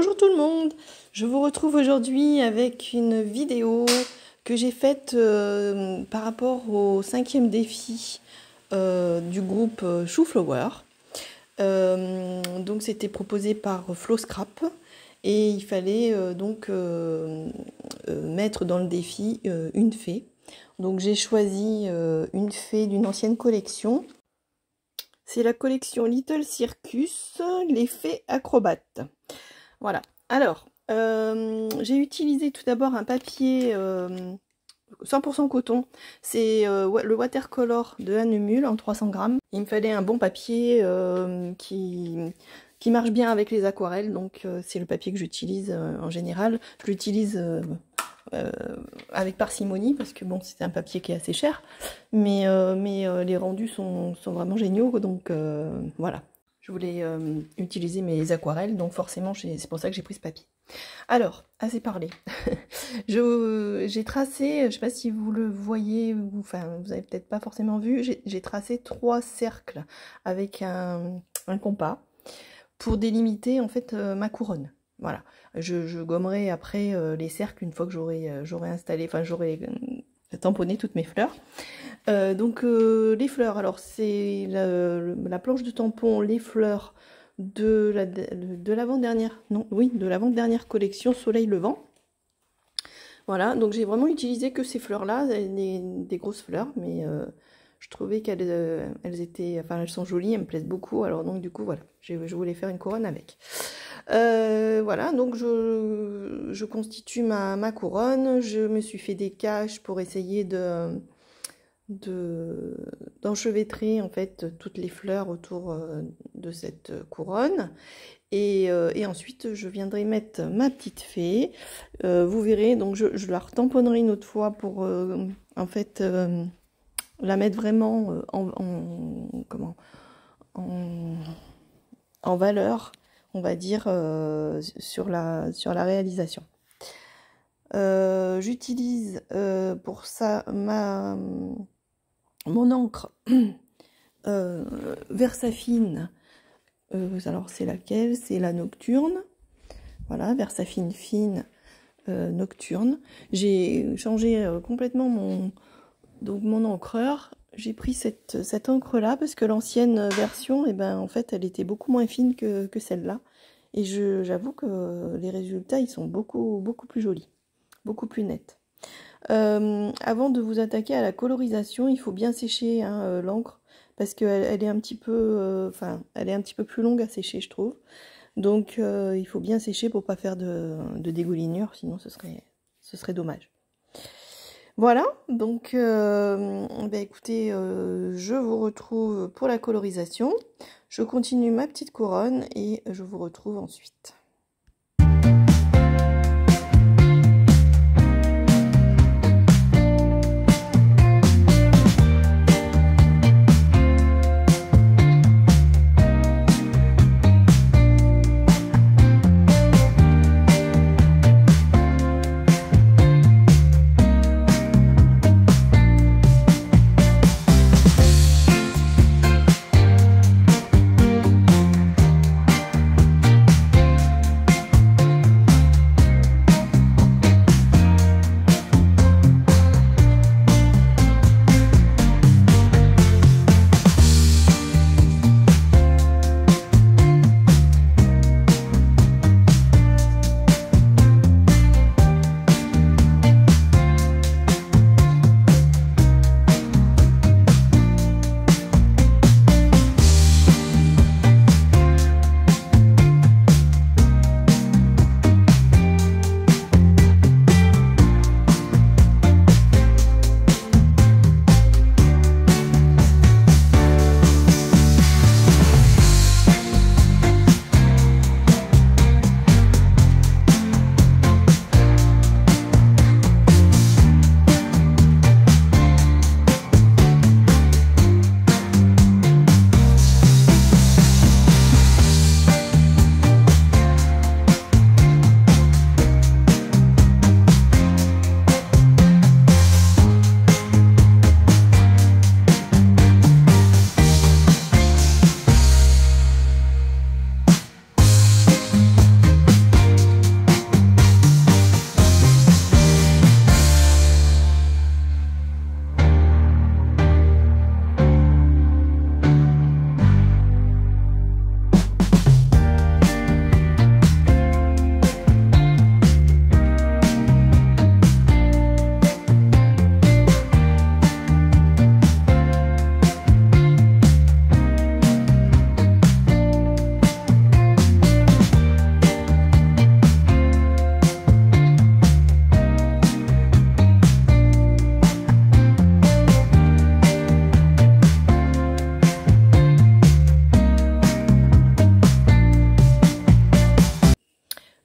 Bonjour tout le monde, je vous retrouve aujourd'hui avec une vidéo que j'ai faite par rapport au 5e défi du groupe Shooflower. Donc c'était proposé par Flowscrap et il fallait mettre dans le défi une fée. Donc j'ai choisi une fée d'une ancienne collection. C'est la collection Little Circus, les fées acrobates. Voilà. Alors, j'ai utilisé tout d'abord un papier 100% coton. C'est le watercolor de Hanemul en 300 grammes. Il me fallait un bon papier qui marche bien avec les aquarelles. Donc, c'est le papier que j'utilise en général. Je l'utilise avec parcimonie parce que bon, c'est un papier qui est assez cher. Mais les rendus sont vraiment géniaux. Donc, voilà. Je voulais utiliser mes aquarelles, donc forcément, c'est pour ça que j'ai pris ce papier. Alors, assez parlé. J'ai tracé, je ne sais pas si vous le voyez, enfin, vous n'avez peut-être pas forcément vu, j'ai tracé 3 cercles avec un compas pour délimiter en fait ma couronne. Voilà. Je gommerai après les cercles une fois que j'aurai installé, enfin, j'aurai tamponné toutes mes fleurs. Les fleurs, alors c'est la planche de tampon, les fleurs de l'avant-dernière, de l'avant-dernière collection Soleil Levant. Voilà, donc j'ai vraiment utilisé que ces fleurs-là, des grosses fleurs, mais je trouvais qu'elles elles sont jolies, elles me plaisent beaucoup, alors donc du coup voilà, je voulais faire une couronne avec. Voilà, donc je constitue ma couronne, je me suis fait des caches pour essayer d'enchevêtrer en fait toutes les fleurs autour de cette couronne et ensuite je viendrai mettre ma petite fée. Vous verrez, donc je la retamponnerai une autre fois pour en fait la mettre vraiment en valeur, on va dire, sur la réalisation. J'utilise pour ça mon encre Versafine. Alors c'est laquelle? C'est la Nocturne. Voilà, Versafine fine Nocturne. J'ai changé complètement mon encreur. J'ai pris cette encre là parce que l'ancienne version, en fait, elle était beaucoup moins fine que celle-là. Et j'avoue que les résultats, ils sont beaucoup plus jolis, beaucoup plus nets. Avant de vous attaquer à la colorisation, il faut bien sécher l'encre parce qu'elle est un petit peu, elle est un petit peu plus longue à sécher, je trouve. Donc, il faut bien sécher pour pas faire de dégoulinure, sinon ce serait dommage. Voilà, donc, écoutez, je vous retrouve pour la colorisation. Je continue ma petite couronne et je vous retrouve ensuite.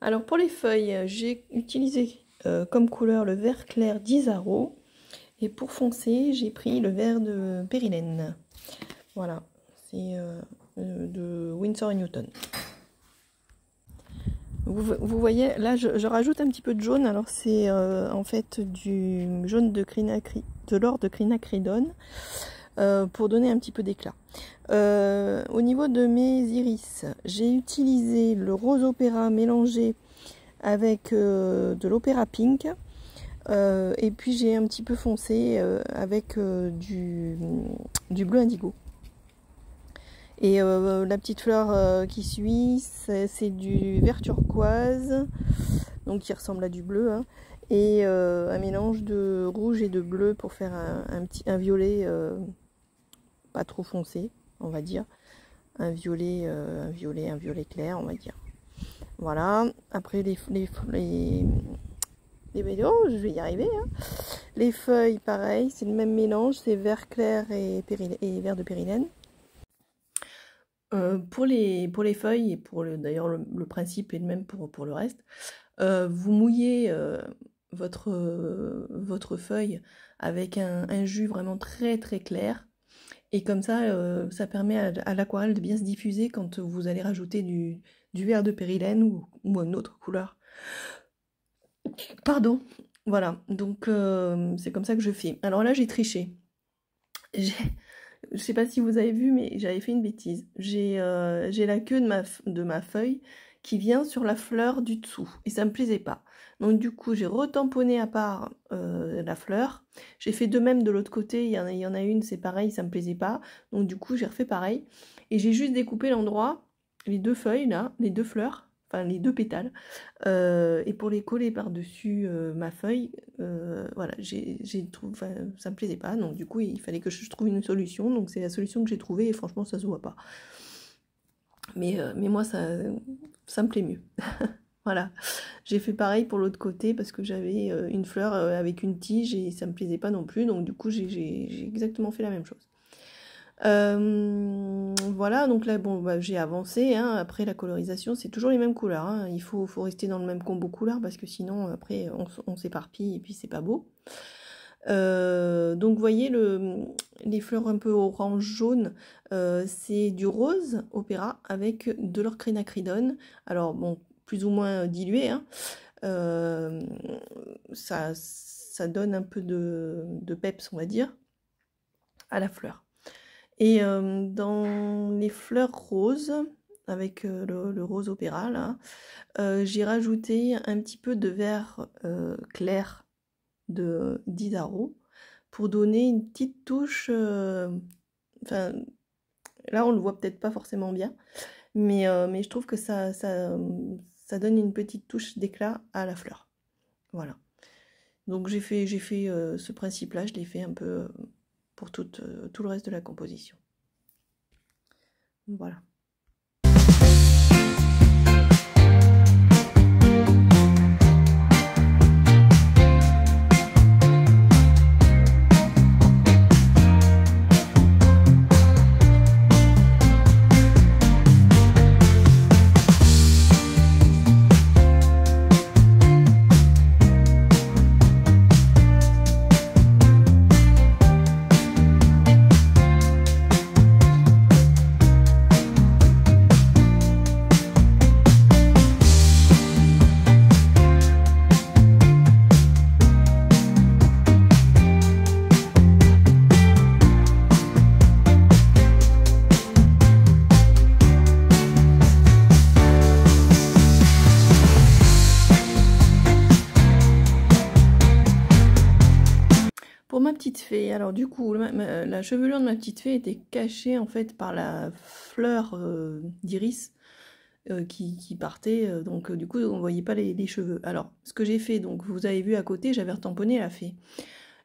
Alors pour les feuilles, j'ai utilisé comme couleur le vert clair d'Isaro. Et pour foncer, j'ai pris le vert de Périlène. Voilà, c'est de Winsor & Newton. Vous voyez, là je rajoute un petit peu de jaune. Alors c'est en fait du jaune de l'or de crinacridone pour donner un petit peu d'éclat. Au niveau de mes iris, j'ai utilisé le rose opéra mélangé avec de l'opéra pink. Et puis j'ai un petit peu foncé avec du bleu indigo. Et la petite fleur qui suit, c'est du vert turquoise, donc qui ressemble à du bleu, hein, et un mélange de rouge et de bleu pour faire un violet pas trop foncé, on va dire. Un violet clair, on va dire. Voilà. Après oh, je vais y arriver. Hein. Les feuilles, pareil, c'est le même mélange, c'est vert clair et vert de périlène. Pour les feuilles, et pour d'ailleurs le principe est le même pour le reste, vous mouillez votre feuille avec un jus vraiment très très clair, et comme ça, ça permet à l'aquarelle de bien se diffuser quand vous allez rajouter du vert de périlène ou une autre couleur. Pardon, voilà, donc c'est comme ça que je fais. Alors là, j'ai triché. Je sais pas si vous avez vu, mais j'avais fait une bêtise. J'ai la queue de ma feuille qui vient sur la fleur du dessous, et ça me plaisait pas. Donc du coup, j'ai retamponné à part la fleur. J'ai fait de même de l'autre côté, il y en a une, c'est pareil, ça me plaisait pas. Donc du coup, j'ai refait pareil. Et j'ai juste découpé l'endroit, les deux feuilles là, les deux fleurs, enfin les deux pétales, et pour les coller par-dessus ma feuille, voilà, ça me plaisait pas, donc du coup il fallait que je trouve une solution, donc c'est la solution que j'ai trouvée, et franchement ça se voit pas. Mais moi ça me plaît mieux. Voilà, j'ai fait pareil pour l'autre côté parce que j'avais une fleur avec une tige et ça me plaisait pas non plus, donc du coup j'ai exactement fait la même chose. Voilà, donc là bon, bah, j'ai avancé, hein. Après la colorisation c'est toujours les mêmes couleurs, hein. Il faut rester dans le même combo couleur parce que sinon après on s'éparpille et puis c'est pas beau. Donc vous voyez les fleurs un peu orange jaune, c'est du rose opéra avec de l'or crinacridone, alors bon plus ou moins dilué, hein. Ça donne un peu de peps, on va dire, à la fleur. Et dans les fleurs roses, avec le rose opéra, là, j'ai rajouté un petit peu de vert clair d'Isaro pour donner une petite touche. Enfin, là, on le voit peut-être pas forcément bien, mais je trouve que ça donne une petite touche d'éclat à la fleur. Voilà. Donc j'ai fait ce principe-là, je l'ai fait un peu pour tout le reste de la composition. Voilà. Pour ma petite fée, alors du coup, la chevelure de ma petite fée était cachée en fait par la fleur d'iris qui partait, donc du coup on ne voyait pas les cheveux. Alors ce que j'ai fait, donc vous avez vu à côté, j'avais retamponné la fée.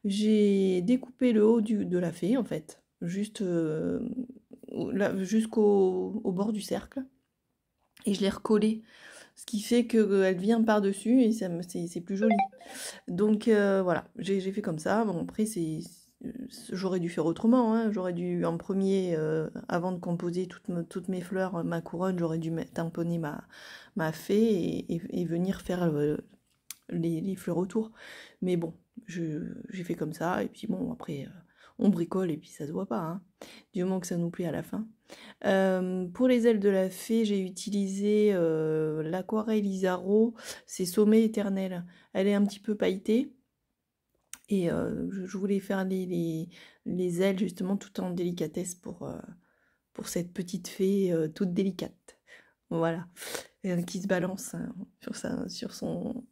J'ai découpé le haut de la fée en fait, juste jusqu'au bord du cercle, et je l'ai recollé. Ce qui fait qu'elle vient par-dessus et c'est plus joli. Donc voilà, j'ai fait comme ça. Bon, après, j'aurais dû faire autrement, hein. J'aurais dû en premier, avant de composer toutes mes fleurs, ma couronne, j'aurais dû tamponner ma fée et venir faire les fleurs autour. Mais bon, j'ai fait comme ça, et puis bon, après, on bricole, et puis ça se voit pas, hein, du moment que ça nous plaît à la fin. Pour les ailes de la fée, j'ai utilisé l'aquarelle Isaro, c'est Sommet éternel. Elle est un petit peu pailletée, et je voulais faire les ailes justement tout en délicatesse pour cette petite fée toute délicate. Voilà, qui se balance, hein, sur son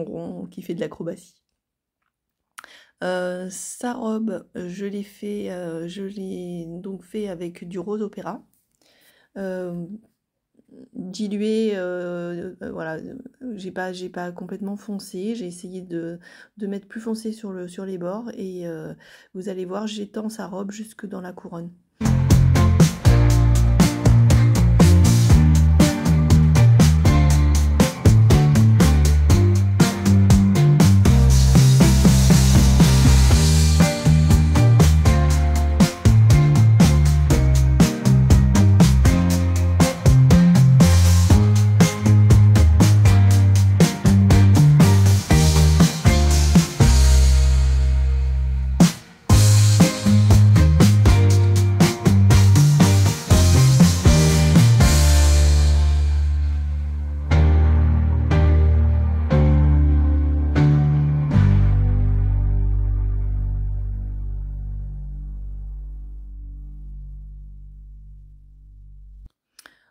rond, qui fait de l'acrobatie. Sa robe, je l'ai donc fait avec du rose opéra, dilué, voilà, j'ai pas complètement foncé, j'ai essayé de mettre plus foncé sur les bords, et vous allez voir, j'étends sa robe jusque dans la couronne.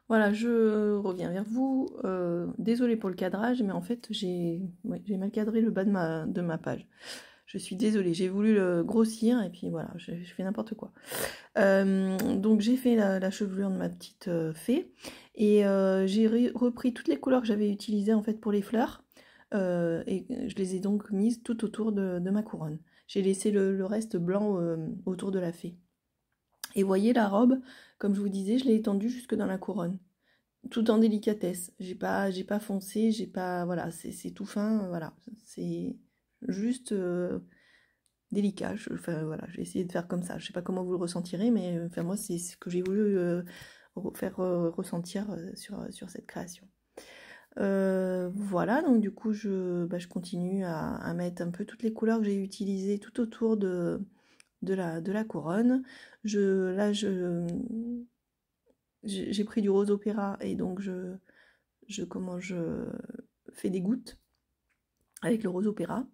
Voilà, je reviens vers vous. Désolée pour le cadrage, mais en fait, j'ai mal cadré le bas de ma page. Je suis désolée, j'ai voulu le grossir, et puis voilà, je fais n'importe quoi. Donc j'ai fait la chevelure de ma petite fée, et j'ai repris toutes les couleurs que j'avais utilisées en fait pour les fleurs, et je les ai donc mises tout autour de ma couronne. J'ai laissé le reste blanc autour de la fée. Et voyez la robe, comme je vous disais, je l'ai étendue jusque dans la couronne, tout en délicatesse. J'ai pas foncé, voilà, c'est tout fin, voilà, c'est juste délicat. Enfin voilà, j'ai essayé de faire comme ça. Je sais pas comment vous le ressentirez, mais enfin moi c'est ce que j'ai voulu faire ressentir sur cette création. Voilà, donc du coup je continue à mettre un peu toutes les couleurs que j'ai utilisées tout autour de la couronne. Là j'ai pris du rose opéra, et donc je fais des gouttes avec le rose opéra.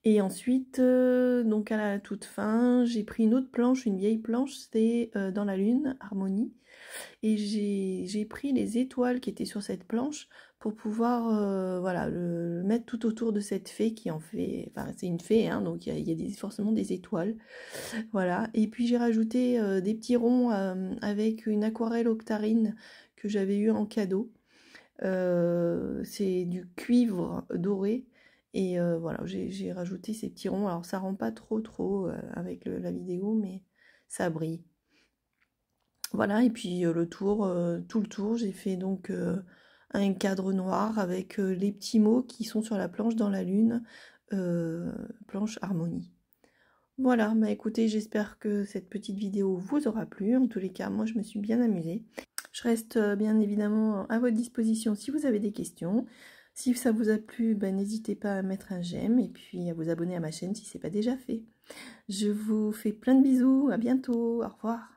Et ensuite, donc à la toute fin, j'ai pris une autre planche, une vieille planche, c'était Dans la Lune, Harmonie. Et j'ai pris les étoiles qui étaient sur cette planche pour pouvoir voilà, le mettre tout autour de cette fée qui en fait... Enfin, c'est une fée, hein, donc il y a forcément des étoiles. Voilà. Et puis j'ai rajouté des petits ronds avec une aquarelle octarine que j'avais eu en cadeau. C'est du cuivre doré. Et voilà, j'ai rajouté ces petits ronds. Alors ça rend pas trop avec la vidéo, mais ça brille. Voilà, et puis tout le tour, j'ai fait donc un cadre noir avec les petits mots qui sont sur la planche Dans la Lune, planche Harmonie. Voilà, bah écoutez, j'espère que cette petite vidéo vous aura plu. En tous les cas, moi je me suis bien amusée. Je reste bien évidemment à votre disposition si vous avez des questions. Si ça vous a plu, n'hésitez pas à mettre un j'aime, et puis à vous abonner à ma chaîne si ce n'est pas déjà fait. Je vous fais plein de bisous, à bientôt, au revoir.